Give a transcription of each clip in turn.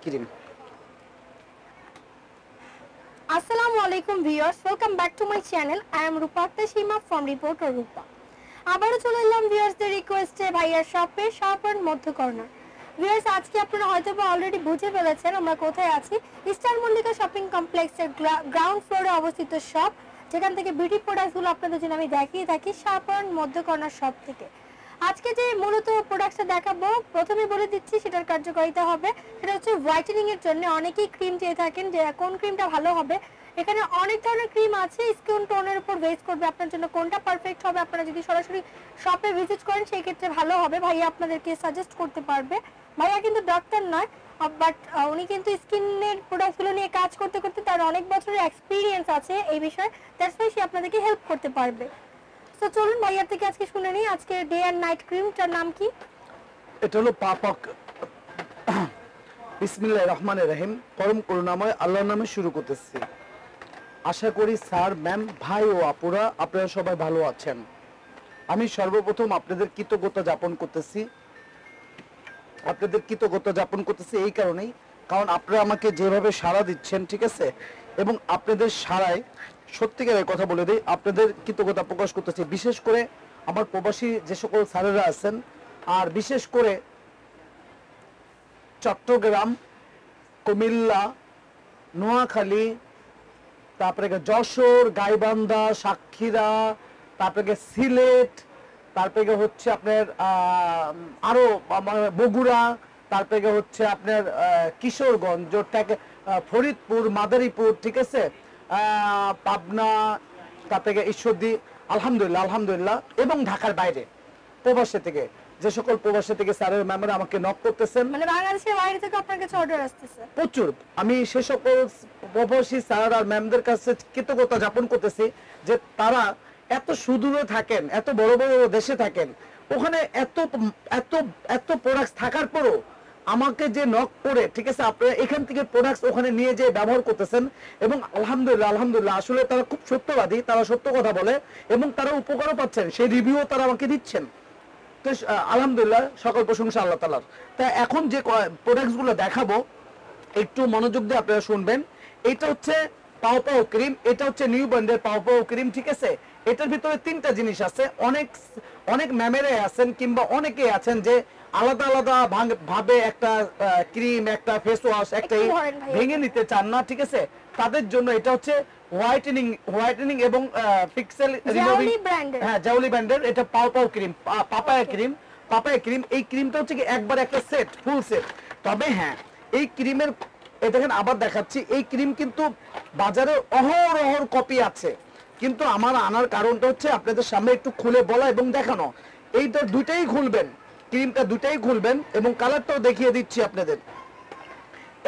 Cream. আসসালামু আলাইকুম viewers, welcome back to my channel. I am Rupartha Seema from reporter Rupa. আবারও চলে এলাম ভিউয়ার্সদের রিকোয়েস্টে ভাইয়ার শপে, শপ অ্যান্ড মধ্য কর্নার। ভিউয়ার্স, আজকে আপনারা হয়তো বা অলরেডি বুঝে ফেলেছেন আমরা কোথায় আছি। ইস্টার মল্লিকা শপিং কমপ্লেক্সের গ্রাউন্ড ফ্লোরে অবস্থিত শপ, যেখান থেকে বিউটি প্রোডাক্টসগুলো আপনাদের জন্য আমি দেখিয়ে থাকি শপ অ্যান্ড মধ্য কর্নার শপ থেকে। আজকে যে মূলত প্রোডাক্টটা দেখাবো, প্রথমে বলে দিচ্ছি সেটার কার্যকারিতা হবে, সেটা হচ্ছে হোয়াইটেনিং এর জন্য। অনেকেই ক্রিম চেয়ে থাকেন যে কোন ক্রিমটা ভালো হবে। এখানে অনেক ধরনের ক্রিম আছে, স্কিন টোনের উপর বেস করবে আপনার জন্য কোনটা পারফেক্ট হবে। আপনারা যদি সরাসরি শপে ভিজিট করেন সেই ক্ষেত্রে ভালো হবে, ভাইয়া আপনাদেরকে সাজেস্ট করতে পারবে। ভাইয়া কিন্তু ডক্টর নয়, বাট উনি কিন্তু স্কিনের প্রোডাক্টগুলো নিয়ে কাজ করতে করতে তার অনেক বছরের এক্সপিরিয়েন্স আছে এই বিষয়ে, দ্যাটস ওয়াই সে আপনাদেরকে হেল্প করতে পারবে। তো চলুন ভাইয়ার থেকে আজকে শুনে নিই আজকে ডে অ্যান্ড নাইট ক্রিমটার নাম কি। এটা হলো পাপক। বিসমিল্লাহির রহমানির রহিম। পরম করুণাময় আল্লাহর নামে শুরু করতেছি। আশা করি স্যার, ম্যাম, ভাই ও আপুরা আপনারা সবাই ভালো আছেন। আমি সর্বপ্রথম আপনাদের কৃতজ্ঞতা জ্ঞাপন করতেছি। এই কারণেই, কারণ আপনারা আমাকে যেভাবে সাড়া দিচ্ছেন, ঠিক আছে, এবং আপনাদের সাড়ায় সত্যিকারের কথা বলে দিই, আপনাদের কৃতজ্ঞতা প্রকাশ করতেছি। বিশেষ করে আমার প্রবাসী যে সকল স্যারেরা আছেন, আর বিশেষ করে চট্টগ্রাম, কুমিল্লা, নোয়াখালী, তারপরে যশোর, গাইবান্ধা, সাতক্ষীরা, তারপরে সিলেট, তারপরে হচ্ছে আপনার আরো বগুড়া, তারপরে হচ্ছে আপনার কিশোরগঞ্জ, ফরিদপুর, মাদারীপুর, ঠিক আছে, পাবনা, তারপরে ঈশ্বরদী, আলহামদুলিল্লাহ, এবং ঢাকার বাইরে প্রবাসী থেকে যে সকল প্রবাসী থেকে স্যারের ম্যামেরা আমাকে নক করতেছেন, মানে বাংলাদেশের বাইরে থেকে আপনার কাছে অর্ডার আসতেছে প্রচুর। আমি সে সকল প্রবাসী স্যার আর ম্যামদের কাছে কৃতজ্ঞতা জ্ঞাপন করতেছি যে তারা এত সুদূরে থাকেন, এত বড় বড় দেশে থাকেন, ওখানে এত এত এত প্রোডাক্টস থাকার পরও আমাকে যে নক করে, ঠিক আছে, আপনারা এখান থেকে প্রোডাক্টস ওখানে নিয়ে যে ব্যবহার করতেছেন, এবং আলহামদুলিল্লাহ আসলে তারা খুব সত্যবাদী, তারা সত্য কথা বলে এবং তারা উপকারও পাচ্ছেন, সেই রিভিউ তারা আমাকে দিচ্ছেন। আলহামদুলিল্লাহ, সকল প্রশংসা আল্লাহ তাআলার। তা এখন যে প্রোডাক্টস গুলো দেখাবো একটু মনোযোগ দিয়ে আপনারা শুনবেন। এটা হচ্ছে পাও পাও ক্রিম, এটা হচ্ছে নিউ ব্র্যান্ডের পাও পাও ক্রিম, ঠিক আছে। এটার ভিতরে তিনটা জিনিস আছে। অনেক অনেক ম্যামেরে আছেন কিংবা অনেকে আছেন যে আলাদা আলাদা ভাবে একটা ক্রিম, একটা ফেস ওয়াশ, একটা ভেঙে নিতে চান না, ঠিক আছে। তাদের জন্য এটা হচ্ছে হোয়াইটেনিং এবং পিক্সেল রিমুভিং, হ্যাঁ, জাউলি ব্র্যান্ডের এটা পাও পাও ক্রিম, পাপায়া ক্রিম। এই ক্রিমটা হচ্ছে কি একবার একটা সেট, ফুল সেট। তবে হ্যাঁ, এই ক্রিমের দেখেন আবার দেখাচ্ছি, এই ক্রিম কিন্তু বাজারে অহরহ কপি আছে, কিন্তু আমার আনার কারণটা হচ্ছে আপনাদের সামনে একটু খুলে বলা এবং দেখানো। এইটা দুইটাই খুলবেন, ক্রিমটা দুইটাই খুলবেন এবং কালারটাও দেখিয়ে দিচ্ছি আপনাদের।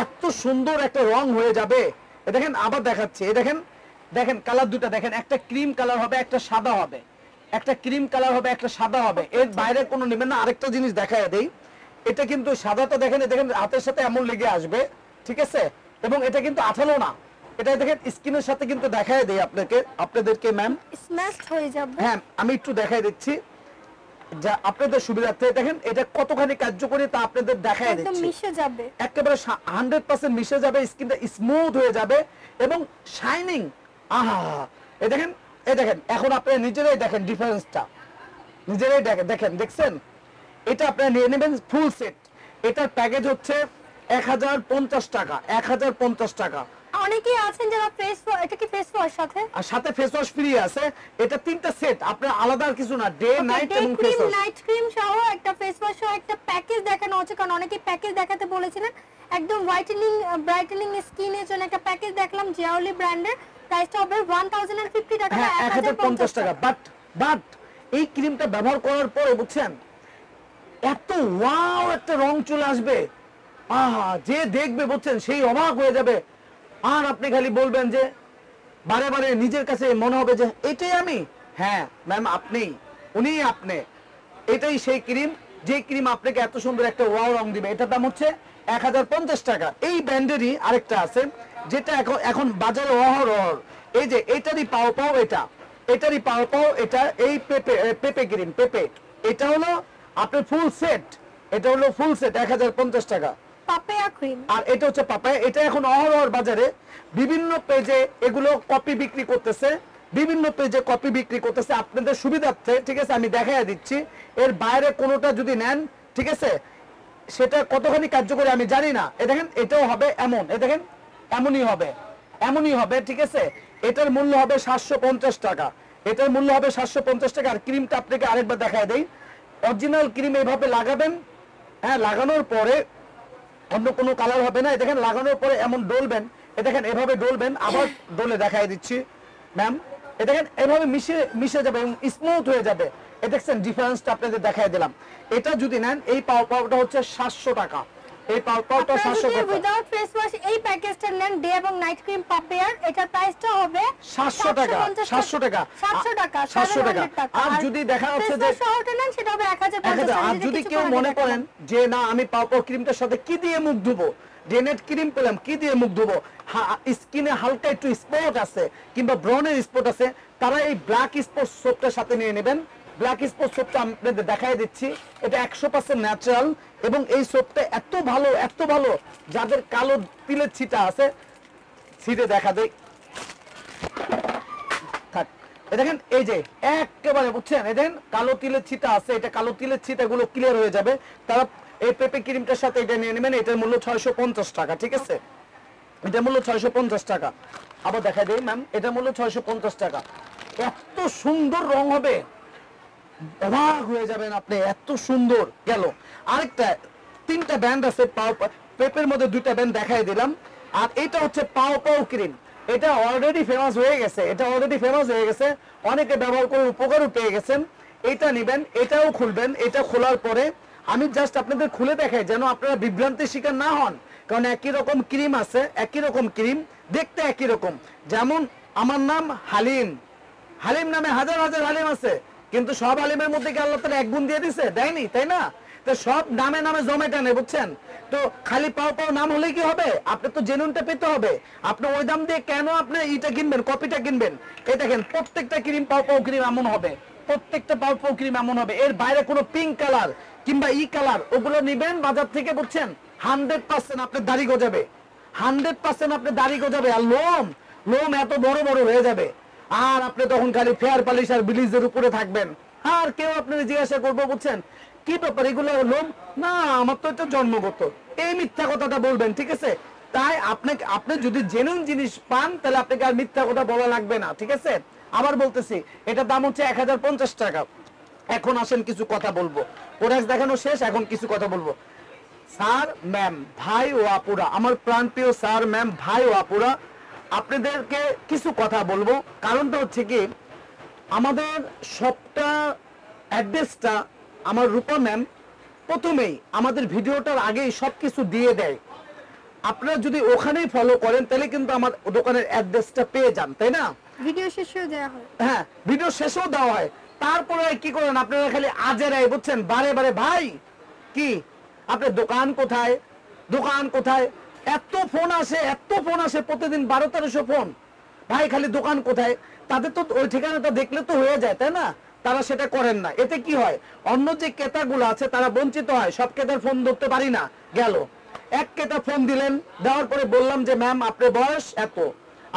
এত সুন্দর একটা রং হয়ে যাবে। দেখেন আবার দেখাচ্ছি, দেখেন দেখেন কালার দুটা দেখেন, একটা ক্রিম কালার হবে, একটা সাদা হবে, একটা ক্রিম কালার হবে, একটা সাদা হবে। এর বাইরে কোনো নেবেন না। আরেকটা জিনিস দেখায় দেই, এটা কিন্তু সাদাটা দেখেন, দেখেন হাতের সাথে এমন লেগে আসবে, ঠিক আছে, এবং এটা কিন্তু আঠালো না। এটা দেখেন স্কিনের সাথে কিন্তু দেখায় দেই আপনাদেরকে ম্যাম, স্ম্যাশ হয়ে যাবে। হ্যাঁ, আমি একটু দেখাই দিচ্ছি যা আপনাদের সুবিধার্থে। দেখেন এটা কতখানি কার্যকরী তা আপনাদের দেখায় দিচ্ছি। একদম মিশে যাবে, একেবারে 100% মিশে যাবে, স্কিনটা স্মুথ হয়ে যাবে এবং শাইনিং। আহা, এই দেখেন, এই দেখেন, এখন আপনারা নিজেরাই দেখেন ডিফারেন্সটা, নিজেরাই দেখেন, দেখছেন। এটা আপনারা নিয়ে নেবেন ফুল সেট। এটার প্যাকেজ হচ্ছে 1050 টাকা, 1050 টাকা। অনেকেই আছেন যারা ফেস ওয়াশ, এটা কি ফেস ওয়াশ সাথে, আর সাথে ফেস ওয়াশ ফ্রি আছে। এটা তিনটা সেট, আপনার আলাদা আর কিছু না, ডে নাইট এবং ফেস ওয়াশ, নাইট ক্রিম সহ একটা ফেস ওয়াশ সহ একটা প্যাকেজ দেখানো হচ্ছে। কারণ অনেকেই প্যাকেজ দেখাতে বলেছিলেন, একদম হোয়াইটেনিং ব্রাইটেনিং স্কিনের জন্য একটা প্যাকেজ দেখলাম জিওলি ব্র্যান্ডের। প্রাইসটা হবে 1050 টাকা, 1050 টাকা। বাট এই ক্রিমটা ব্যবহার করার পরে বুঝছেন এত ওয়াও একটা রং চলে আসবে, আহা, যে দেখবে বুঝছেন সেই অবাক হয়ে যাবে। আর আপনি খালি বলবেন যে বারে বারে নিজের কাছে মনে হবে যে এটাই আমি। হ্যাঁ ম্যাম, আপনি এটাই সেই ক্রিম, যে ক্রিম আপনাকে এত সুন্দর একটা ওয়াও রং দিবে। এটার দাম হচ্ছে 1050 টাকা। এই ব্র্যান্ডেরই আরেকটা আছে যেটা এখন বাজারে অহরহ, এই যে এটারই পাও পাও, এটারই পাও পাও, এটা এই পেপে ক্রিম, এটা হলো আপনার ফুল সেট, এটা হলো ফুল সেট 1050 টাকা। Papaya cream. আর এটা হচ্ছে পাপায়া। এটা এখন অহরহর বাজারে বিভিন্ন পেজে এগুলো কপি বিক্রি করতেছে, বিভিন্ন পেজে কপি বিক্রি করতেছে আপনাদের সুবিধার্থে, ঠিক আছে? আমি দেখাই দিচ্ছি। এর বাইরে কোনোটা যদি নেন, ঠিক আছে, সেটা কতখানি কার্যকরী আমি জানি না। এ দেখেন, এটাও হবে এমন, এ দেখেন এমনই হবে, এমনই হবে, ঠিক আছে? এটার মূল্য হবে 750 টাকা, এটার মূল্য হবে 750 টাকা। আর ক্রিমটা আপনাকে আরেকবার দেখায় দেই। অরিজিনাল ক্রিম এইভাবে লাগাবেন, হ্যাঁ, লাগানোর পরে অন্য কোনো কালার হবে না। দেখেন লাগানোর পরে এমন ডলবেন, এ দেখেন এভাবে ডলবেন, আবার ডলে দেখাই দিচ্ছি ম্যাম। এ দেখেন এভাবে মিশে যাবে এবং স্মুথ হয়ে যাবে। এ দেখছেন ডিফারেন্সটা আপনাদের দেখাই দিলাম। এটা যদি নেন, এই পাউডারটা হচ্ছে 700 টাকা, এই পাউডারটা 700 টাকা। উইদাউট ফেস ওয়াশ এই প্যাকেজটা নেন ডে এবং নাইট ক্রিম পাপায়ার, এটার প্রাইসটা হবে 700 টাকা, 700 টাকা, 700 টাকা, 700 টাকা। আর যদি দেখা যাচ্ছে যে শহরটা নেন সেটা হবে 1050 টাকা। আর যদি কেউ মনে করেন যে না আমি পাউডার ক্রিমটার সাথে কি দিয়ে মুখ ধুবো, ডেনেট ক্রিম পেলাম, কি দিয়ে মুখ ধুবো, স্কিনে হালকা একটু স্পট আছে কিংবা ব্রনের স্পট আছে, তারা এই ব্ল্যাক স্পট সোপটার সাথে নিয়ে নেবেন। ব্ল্যাক স্পট সোপটা আপনাদের দেখাই দিচ্ছি। এটা 100% ন্যাচারাল এবং এই সোপটা এত ভালো, এত ভালো, যাদের কালো তিলের ছিটা আছে, ছিটে দেখা দেয় থাক। দেখেন এই যে একেবারে বুঝছেন, এই দেখেন কালো তিলের ছিটা আছে, এটা কালো তিলের ছিটাগুলো ক্লিয়ার হয়ে যাবে। তারা এই পেপে ক্রিমটার সাথে এটা নিয়ে নেবেন। এটার মূল্য 650 টাকা, ঠিক আছে? এটার মূল্য 650 টাকা। আবার দেখাই দেই ম্যাম, এটার মূল্য 650 টাকা। এত সুন্দর রং হবে, অবাক হয়ে যাবেন আপনি, এত সুন্দর। গেল আরেকটা, 3টা ব্যান্ড আছে পেপের মধ্যে, 2টা ব্যান্ড দেখাই দিলাম। আর এটা হচ্ছে পাও ক্রিম। এটা অলরেডি ফেমাস হয়ে গেছে, এটা অলরেডি ফেমাস হয়ে গেছে, অনেকে ব্যবহার করে উপকারও পেয়ে গেছেন। এটা নেবেন, এটাও খুলবেন। এটা খোলার পরে আমি জাস্ট আপনাদের খুলে দেখাই যেন আপনারা বিভ্রান্তির শিকার না হন, কারণ একই রকম ক্রিম আছে, একই রকম ক্রিম, দেখতে একই রকম। যেমন আমার নাম হালিম, হালিম নামে হাজার হাজার হালিম আছে, কিন্তু সব হালিমের মধ্যে কি আল্লাহ তাআলা এক গুণ দিয়ে দিছে? দেয়নি, তাই না? তো সব নামে নামে জমে টানে, বুঝছেন? তো খালি পাও নাম হলে কি হবে? আপনি তো জেনুইনটা পেতে হবে। আপনি ওই দাম দিয়ে কেন আপনি এটা কিনবেন, কপিটা কিনবেন? এই দেখেন প্রত্যেকটা ক্রিম পাও ক্রিম এমন হবে, প্রত্যেকটা পাও ক্রিম এমন হবে। এর বাইরে কোনো পিঙ্ক কালার কিংবা কালার ওগুলো নিবেন বাজার থেকে, বুঝছেন? 100% আপনার দাড়ি গজাবে, 100% আপনার দাড়ি গজাবে। আর লোম এত বড় বড় হয়ে যাবে, আর আপনি তখন খালি ফেয়ার পালিশ আর ব্লিচের উপরে থাকবেন। আর কেউ আপনার জিজ্ঞাসা করবো, বুঝছেন, কি ব্যাপার এগুলো লোম? না, আমার তো এটা জন্মগত, এই মিথ্যা কথাটা বলবেন, ঠিক আছে? তাই আপনি যদি জেনুইন জিনিস পান, তাহলে আপনাকে আর মিথ্যা কথা বলা লাগবে না, ঠিক আছে? আবার বলতেছি, এটার দাম হচ্ছে 1050 টাকা। এখন আসেন কিছু কথা বলবো, প্রোডাক্ট দেখানো শেষ, এখন কিছু কথা বলবো। স্যার ম্যাম, ভাই ও আপুরা, আমার প্রাণপ্রিয় স্যার ম্যাম, ভাই ও আপুরা, আপনাদেরকে কিছু কথা বলবো। কারণটা হচ্ছে কি, আমাদের সবটা অ্যাড্রেসটা আমার রূপা ম্যাম প্রথমেই আমাদের ভিডিওটার আগেই সবকিছু দিয়ে দেয়। আপনারা যদি ওখানেই ফলো করেন, তাহলে কিন্তু আমার দোকানের অ্যাড্রেসটা পেয়ে যান, তাই না? ভিডিও শেষেও দেওয়া হয়, হ্যাঁ, ভিডিও শেষেও দেওয়া হয়। তারপরে কি করেন আপনারা? খালি আজেরাই, বুঝছেন, বারে বারে ভাই কি আপনার দোকান কোথায়, দোকান কোথায়, এত ফোন আসে, এত ফোন আসে প্রতিদিন, 1200-1300 ফোন। ভাই খালি দোকান কোথায়? তাদের তো ওই ঠিকানাটা দেখলে তো হয়ে যায়, তাই না? তারা সেটা করেন না। এতে কি হয়, অন্য যে ক্রেতাগুলো আছে তারা বঞ্চিত হয়। সব ক্রেতার ফোন ধরতে পারি না, গেল এক ক্রেতা ফোন দিলেন, দেওয়ার পরে বললাম যে ম্যাম আপনার বয়স এত,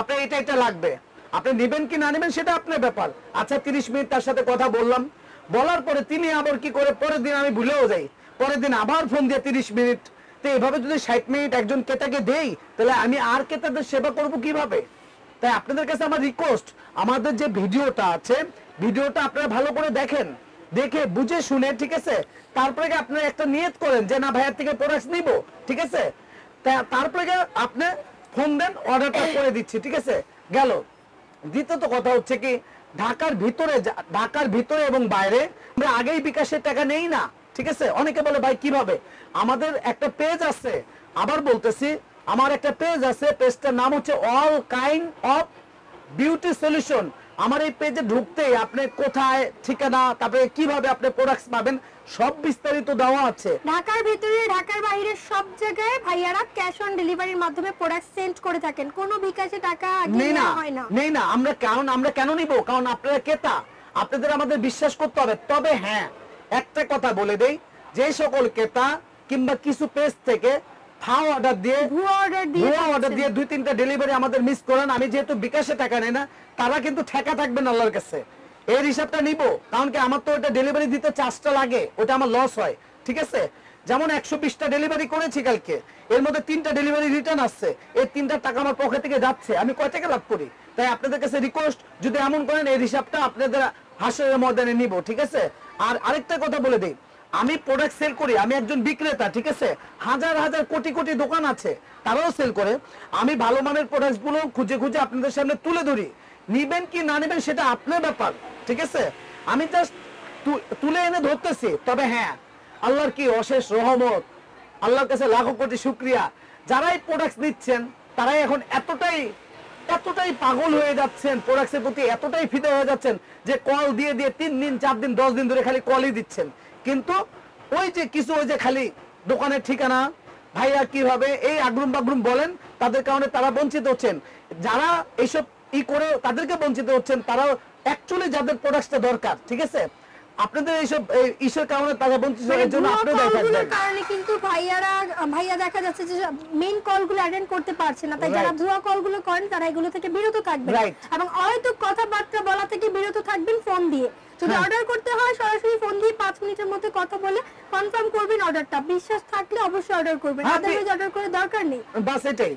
আপনার এটা লাগবে, আপনি নেবেন কি না নেবেন সেটা আপনার ব্যাপার। আচ্ছা 30 মিনিট তার সাথে কথা বললাম, বলার পরে তিনি আবার কি করে, পরের দিন আমি ভুলেও যাই, পরের দিন আবার ফোন দিয়ে 30 মিনিট। তো এভাবে যদি 60 মিনিট একজন ক্রেতাকে দেই, তাহলে আমি আর ক্রেতাদের সেবা করব কিভাবে? তাই আপনাদের কাছে আমার রিকোয়েস্ট, আমাদের যে ভিডিওটা আছে, ভিডিওটা আপনারা ভালো করে দেখেন, দেখে বুঝে শুনে, ঠিক আছে? তারপরে আপনারা একটা নিয়ত করেন যে না ভাইয়ের থেকে প্রোডাক্ট নিব, ঠিক আছে? তারপরে আপনি ফোন দেন, অর্ডারটা করে দিচ্ছি, ঠিক আছে? গেল। দ্বিতীয়ত কথা হচ্ছে কি, ঢাকার ভিতরে এবং বাইরে আমরা আগেই বিকাশের টাকা নেই না, ঠিক আছে? অনেকে বলে ভাই কিভাবে? আমাদের একটা পেজ আছে, আবার বলতেছি, আমার একটা পেজ আছে, পেজটার নাম হচ্ছে all kind of beauty solution. আমার এই পেজে ঢুকতেই আপনি কোথায়, ঠিকানা, তারপরে কিভাবে আপনি প্রোডাক্টস পাবেন, সব বিস্তারিত দেওয়া আছে। ঢাকার ভিতরে ঢাকার বাইরে সব জায়গায় ভাইয়ারা ক্যাশ অন ডেলিভারির মাধ্যমে প্রোডাক্ট সেন্ড করে থাকেন, কোনো বিকাশে টাকা আগে নেওয়া হয় না। নেই না, আমরা কেন নিব? কারণ আপনারা ক্রেতা, আপনাদের আমাদের বিশ্বাস করতে হবে। তবে হ্যাঁ, একটা কথা বলে দেই, যে সকল ক্রেতা কিংবা কিছু পেজ থেকে ফাও অর্ডার দিয়ে ভুয়া অর্ডার দিয়ে 2-3টা ডেলিভারি আমাদের মিস করেন। আমি যেহেতু বিকাশে টাকা নেই না, তারা কিন্তু ঠেকা থাকবেন আল্লাহর কাছে। এর হিসাবটা নিব, কারণ কি আমার তো ওটা ডেলিভারি দিতে চার্জটা লাগে, ওটা আমার লস হয়। ঠিক আছে, যেমন 120টা ডেলিভারি করেছি কালকে, এর মধ্যে 3টা ডেলিভারি রিটার্ন আসছে, এই 3টার টাকা আমার পকেট থেকে যাচ্ছে, আমি কয় টাকা লাভ করি? তাই আপনাদের কাছে রিকোয়েস্ট, যদি এমন করেন এই হিসাবটা আপনাদের হাসরের ময়দানে নিব। ঠিক আছে, আর আরেকটা কথা বলে দিই, আমি প্রোডাক্ট সেল করি, আমি একজন বিক্রেতা। ঠিক আছে, হাজার হাজার কোটি কোটি দোকান আছে, তারাও সেল করে। আমি ভালো মানের প্রোডাক্ট গুলো খুঁজে খুঁজে আপনাদের সামনে তুলে ধরি। নিবেন কি না নিবেন সেটা আপনার ব্যাপার। ঠিক আছে, আমি জাস্ট তুলে এনে ধরতেছি। তবে হ্যাঁ, আল্লাহর কি অশেষ রহমত, আল্লাহর কাছে লাখো কোটি শুকরিয়া, যারাই প্রোডাক্ট নিচ্ছেন তারাই এখন এতটাই পাগল হয়ে যাচ্ছেন, প্রোডাক্টের প্রতি এতটাই ফিদা হয়ে যাচ্ছেন যে কল দিয়ে 3 দিন 4 দিন 10 দিন ধরে খালি কলই দিচ্ছেন। কিন্তু ওই যে কিছু ওই যে খালি দোকানের ঠিকানা, ভাইয়া কিভাবে এই আগ্রুম বাগ্রুম বলেন, তাদের কারণে তারা বঞ্চিত হচ্ছেন। যারা এইসব করে তাদেরকে বঞ্চিত হচ্ছেন, তারাও অ্যাকচুয়ালি যাদের প্রোডাক্টটা দরকার। ঠিক আছে, আপনাদের এইসব ইস্যুর কারণে তারা বঞ্চিত হওয়ার জন্য আপনারা দায়ী থাকবেন। কারণে কিন্তু ভাইয়া দেখা যাচ্ছে যে মেইন কলগুলো অ্যাটেন্ড করতে পারছে না, তাই যারা ভুয়া কলগুলো করেন তারা এগুলো থেকে বিরত থাকবেন এবং হয়তো কথাবার্তা বলা থেকে বিরত থাকবেন ফোন দিয়ে। যদি অর্ডার করতে হয় সরাসরি ফোন দিয়ে 5 মিনিটের মধ্যে কথা বলে কনফার্ম করবেন অর্ডারটা। বিশ্বাস থাকলে অবশ্যই অর্ডার করবেন, আদারওয়াইজ অর্ডার করে দরকার নেই। বাস এটাই।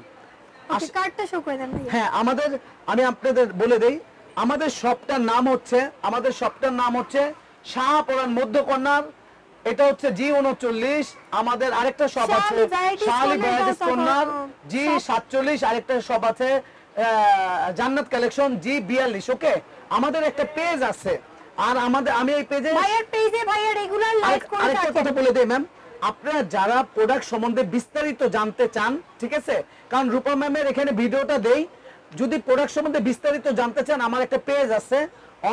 কার্ডটা শো করে দেন ভাইয়া। হ্যাঁ, আমি আপনাদের বলে দেই, আমাদের শপটার নাম হচ্ছে শাহপরান মধ্য কর্নার। এটা হচ্ছে G39। আমাদের আরেকটা শপ আছে শাহলি ভ্যারাইটিস কর্নার, G47। আরেকটা শপ আছে জান্নাত কালেকশন, G42। ওকে, আমাদের একটা পেজ আছে, আর আমি এই পেজে ভাইয়া রেগুলার লাইভ করে থাকেন। আরেকটা কথা বলে দেই ম্যাম, আপনারা যারা প্রোডাক্ট সম্বন্ধে বিস্তারিত জানতে চান, ঠিক আছে, কারণ রূপা ম্যামের এখানে ভিডিওটা দেই, যদি প্রোডাক্ট সম্বন্ধে বিস্তারিত জানতে চান, আমার একটা পেজ আছে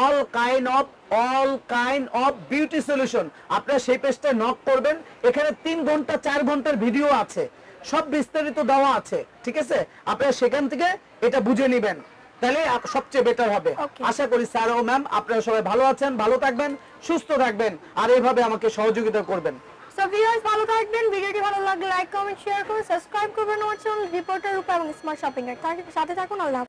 all kind of beauty solution. আপনারা সেই পেজটা নক করবেন, এখানে 3 ঘন্টা 4 ঘন্টার ভিডিও আছে, সব বিস্তারিত দেওয়া আছে। ঠিক আছে, আপনারা সেখান থেকে এটা বুঝে নেবেন, তাহলে সবচেয়ে বেটার হবে। আশা করি স্যার ও ম্যাম আপনারা সবাই ভালো আছেন, ভালো থাকবেন, সুস্থ থাকবেন, আর এইভাবে আমাকে সহযোগিতা করবেন। সো ভিউয়ার্স, ভালো থাকবেন। ভিডিওটি ভালো লাগলে লাইক কমেন্ট শেয়ার করুন, সাবস্ক্রাইব করবেন আমার চ্যানেল রিপোর্টার রূপা এবং স্মার্ট শপিং এর সাথে থাকুন। আল্লাহ।